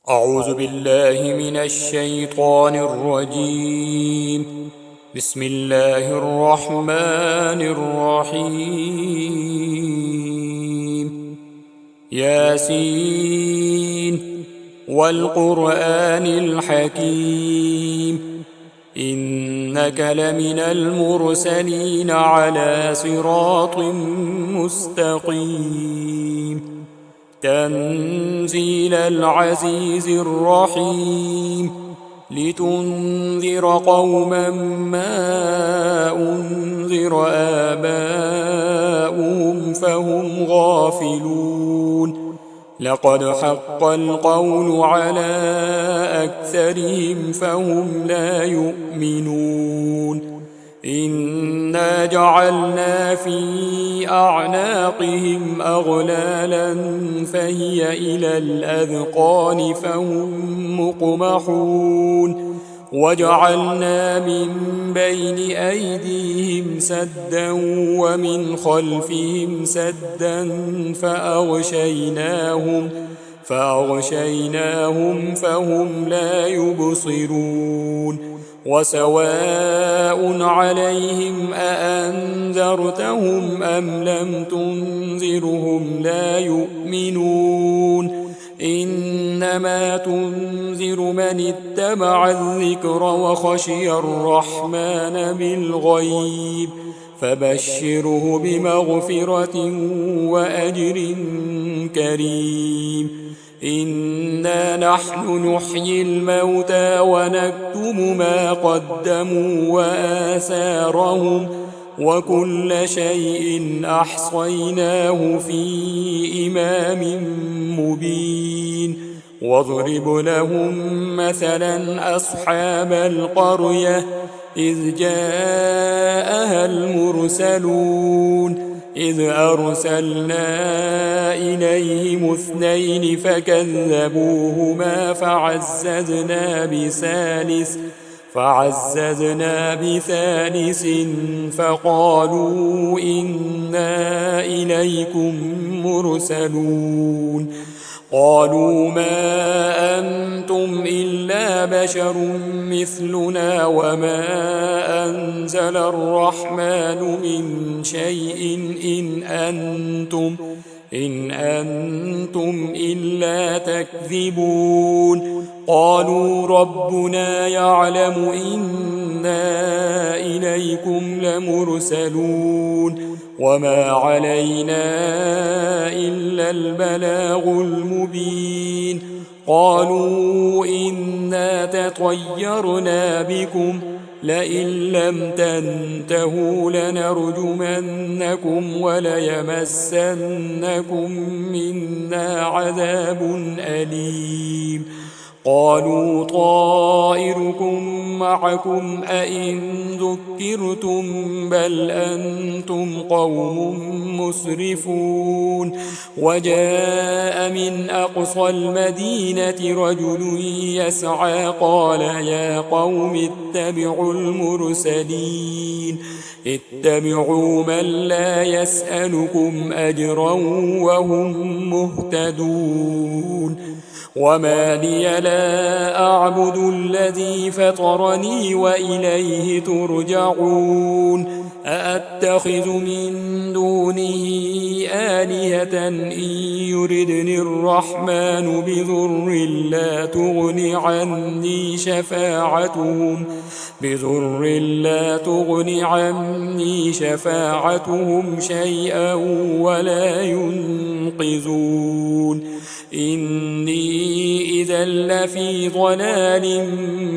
أعوذ بالله من الشيطان الرجيم. بسم الله الرحمن الرحيم. ياسين والقرآن الحكيم، إنك لمن المرسلين على صراط مستقيم. تنزيل العزيز الرحيم، لتنذر قوما ما أنذر آباؤهم فهم غافلون. لقد حق القول على أكثرهم فهم لا يؤمنون. إنا جعلنا في أعناقهم أغلالا فهي إلى الأذقان فهم مقمحون. وجعلنا من بين أيديهم سدا ومن خلفهم سدا فأغشيناهم فهم لا يبصرون. وسواء عليهم أأنذرتهم أم لم تنذرهم لا يؤمنون. إنما تنذر من اتبع الذكر وخشي الرحمن بالغيب، فبشره بمغفرة وأجر كريم. إنا نحن نحيي الموتى ونكتب ما قدموا وآثارهم، وكل شيء أحصيناه في إمام مبين. واضرب لهم مثلا أصحاب القرية إذ جاءها المرسلون، إذ أرسلنا إليهم 2 فكذبوهما فعززنا بثالث فقالوا إنا إليكم مرسلون. قالوا ما أنتم إلا بشر مثلنا وما أنزل الرحمن من شيء إن أنتم إلا تكذبون. قالوا ربنا يعلم إنا إليكم لمرسلون وما علينا إلا البلاغ المبين. قالوا إنا تطيرنا بكم لئن لم تنتهوا لنرجمنكم وليمسنكم منا عذاب أليم. قالوا طائركم معكم أئن ذكرتم بل أنتم قوم مسرفون. وجاء من أقصى المدينة رجل يسعى قال يا قوم اتبعوا المرسلين، اتبعوا من لا يسألكم أجرا وهم مهتدون. وما لي لا أعبد الذي فطرني وإليه ترجعون. أأتخذ من دونه آلهة إن يردني الرحمن بضر لا تغن عني شفاعتهم شيئا ولا ينقذون. إني إذا لفي ضلال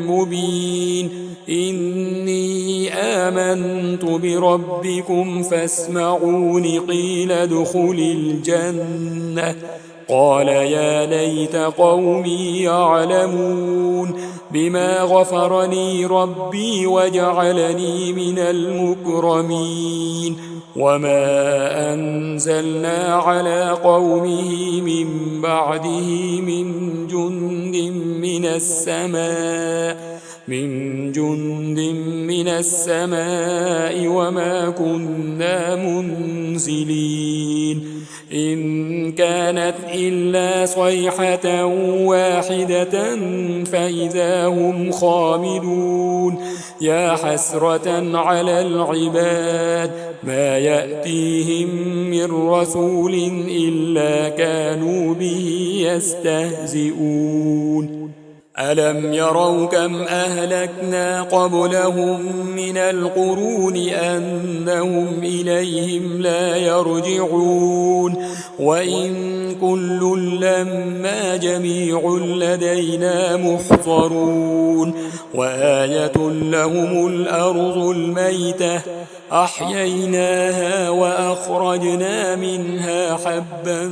مبين. إني آمنت بربكم فاسمعون. قيل ادخل الجنة. قال يا ليت قومي يعلمون بما غفرني ربي وجعلني من المكرمين. وما أنزلنا على قومه من بعده من جند من السماء من جند من السماء وما كنا منزلين إن كانت إلا صيحة واحدة فإذا هم خامدون يا حسرة على العباد ما يأتيهم من رسول إلا كانوا به يستهزئون ألم يروا كم أهلكنا قبلهم من القرون أنهم إليهم لا يرجعون وإن كل لما جميع لدينا محضرون وآية لهم الأرض الميتة أحييناها وأخرجنا منها حبا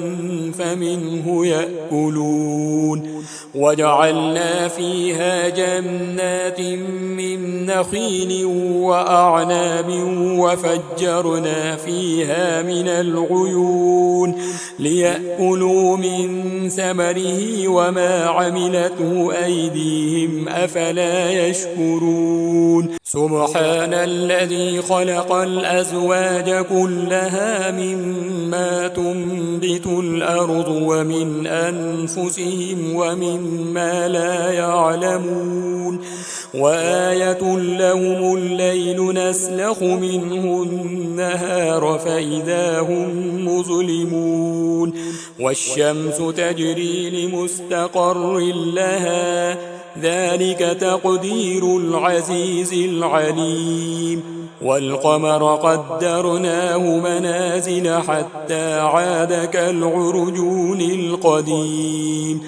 فمنه يأكلون وجعلنا فيها جنات من نخيل وأعناب وفجرنا فيها من العيون ليأكلوا من ثمره وما عملته أيديهم أفلا يشكرون سبحان الذي خلق الأزواج كلها مما تنبت الأرض ومن أنفسهم ومما لا يعلمون وآية لهم الليل نسلخ منه النهار فإذا هم مظلمون والشمس تجري لمستقر لها ذلك تقدير العزيز العليم والقمر قدرناه منازل حتى عاد كالعرجون القديم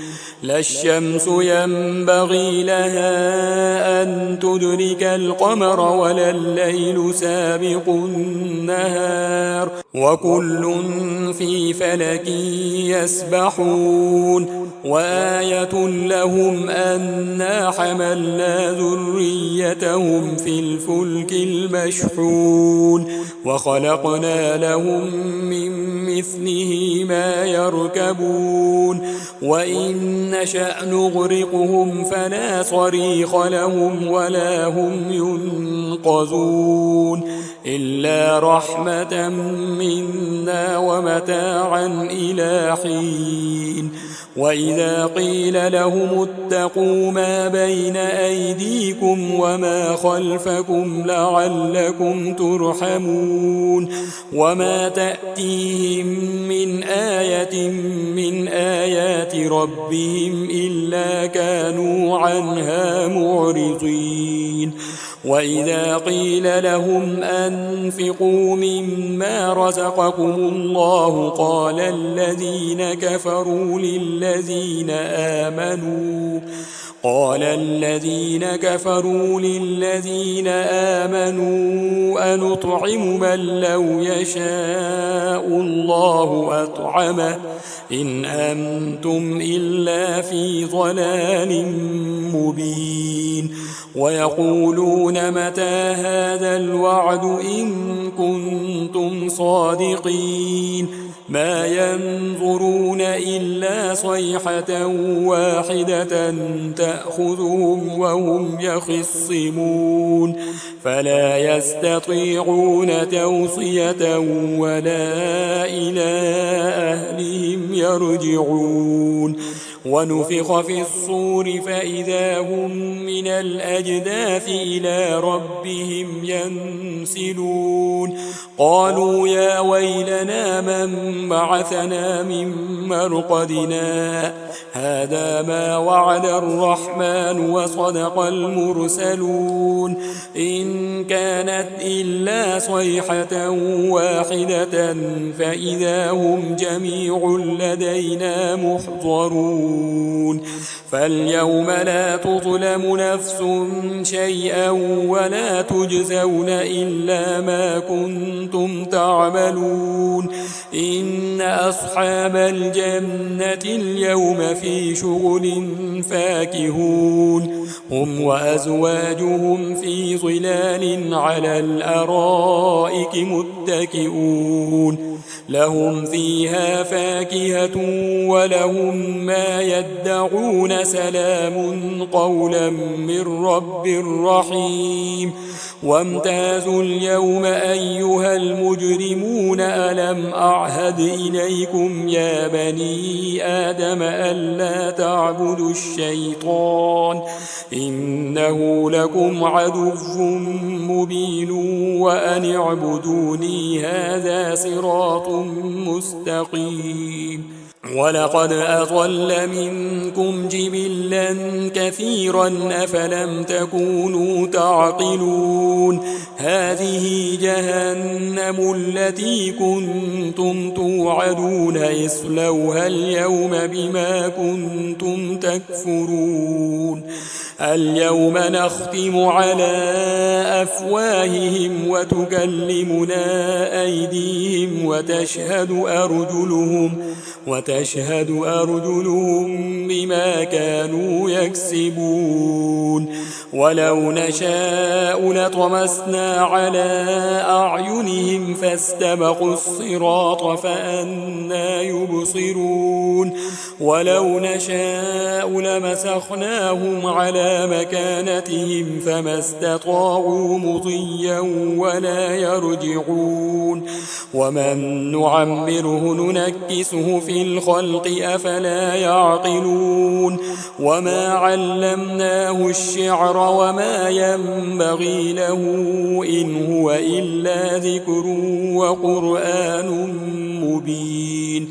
لا الشمس ينبغي لها أن تدرك القمر ولا الليل سابق النهار وكل في فلك يسبحون وآية لهم أنا حملنا ذريتهم في الفلك المشحون وخلقنا لهم من مثله ما يركبون وإن نشأ نغرقهم فلا صريخ لهم ولا هم ينقذون إلا رحمة منا ومتاعا إلى حين وإذا قيل لهم اتقوا ما بين أيديكم وما خلفكم لعلكم ترحمون وما تأتيهم من آية من آيات ربهم إلا كانوا عنها معرضين وإذا قيل لهم أنفقوا مما رزقكم الله قال الذين كفروا للذين آمنوا أنطعم من لو يشاء الله أطعمه إن أنتم إلا في ضلال مبين ويقولون متى هذا الوعد إن كنتم صادقين ما ينظرون إلا صيحة واحدة تأخذهم وهم يخصمون فلا يستطيعون توصية ولا إلى أهلهم يرجعون ونفخ في الصور فإذا هم من الأجداث إلى ربهم ينسلون قالوا يا ويلنا من بعثنا من مرقدنا هذا ما وعد الرحمن وصدق المرسلون إن كانت إلا صيحة واحدة فإذا هم جميع لدينا محضرون فاليوم لا تظلم نفس شيئا ولا تجزون إلا ما كنتم تعملون إن أصحاب الجنة اليوم في شغل فاكهون هم وأزواجهم في ظلال على الأرائك متكئون لهم فيها فاكهة ولهم ما يدعون سلام قولا من رب رحيم وامتازوا اليوم أيها المجرمون ألم أعهد إليكم يا بني آدم ألا تعبدوا الشيطان إنه لكم عدو مبين وأن اعبدوني هذا صراط مستقيم ولقد أضل منكم جبلا كثيرا أفلم تكونوا تعقلون هذه جهنم التي كنتم توعدون اصلوها اليوم بما كنتم تكفرون اليوم نختم على أفواههم وتكلمنا أيديهم وتشهد أرجلهم بما كانوا يكسبون ولو نشاء لطمسنا على أعينهم فاستبقوا الصراط فأنى يبصرون ولو نشاء لمسخناهم على مكانتهم فما استطاعوا مضيا ولا يرجعون ومن نعمره ننكسه في الخلق أفلا يعقلون وما علمناه الشعر وما ينبغي له إن هو إلا ذكر وقرآن مبين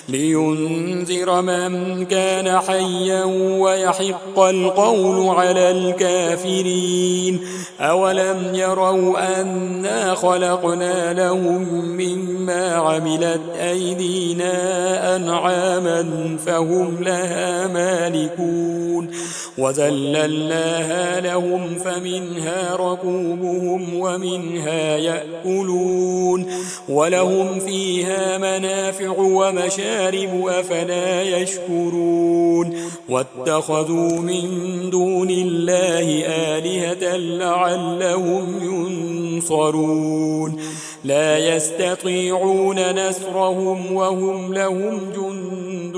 لينذر من كان حيا ويحق القول على الكافرين أولم يروا أنا خلقنا لهم مما عملت أيدينا أنعاما فهم لها مالكون وذللناها لهم فمنها ركوبهم ومنها يأكلون ولهم فيها منافع ومشارب أفلا يشكرون واتخذوا من دون الله آلهة لعلهم ينصرون لا يستطيعون نصرهم وهم لهم جند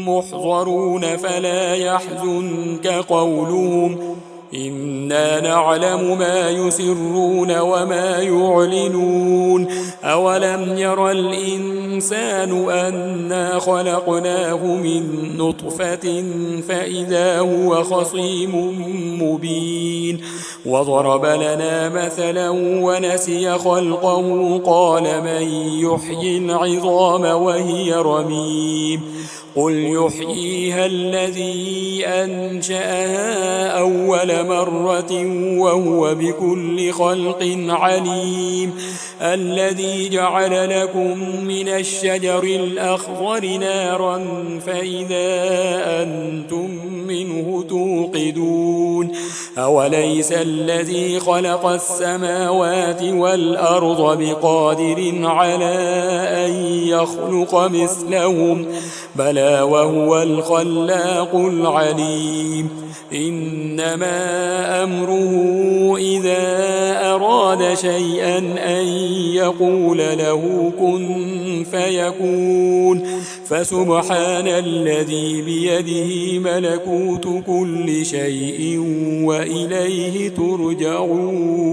محضرون فلا يحزنك قولهم إنا نعلم ما يسرون وما يعلنون أولم ير الإنسان أنا خلقناه من نطفة فإذا هو خصيم مبين وضرب لنا مثلا ونسي خلقه قال من يحيي العظام وهي رميم قل يحييها الذي أنشأها أول مرة وهو بكل خلق عليم الذي جعل لكم من الشجر الأخضر نارا فإذا أنتم منه توقدون أوليس الذي خلق السماوات والأرض بقادر على أن يخلق مثلهم بلى وهو الخلاق العليم إنما أمره إذا أراد شيئا أن يقول له كن فيكون فسبحان الذي بيده ملكوت كل شيء وإليه ترجعون.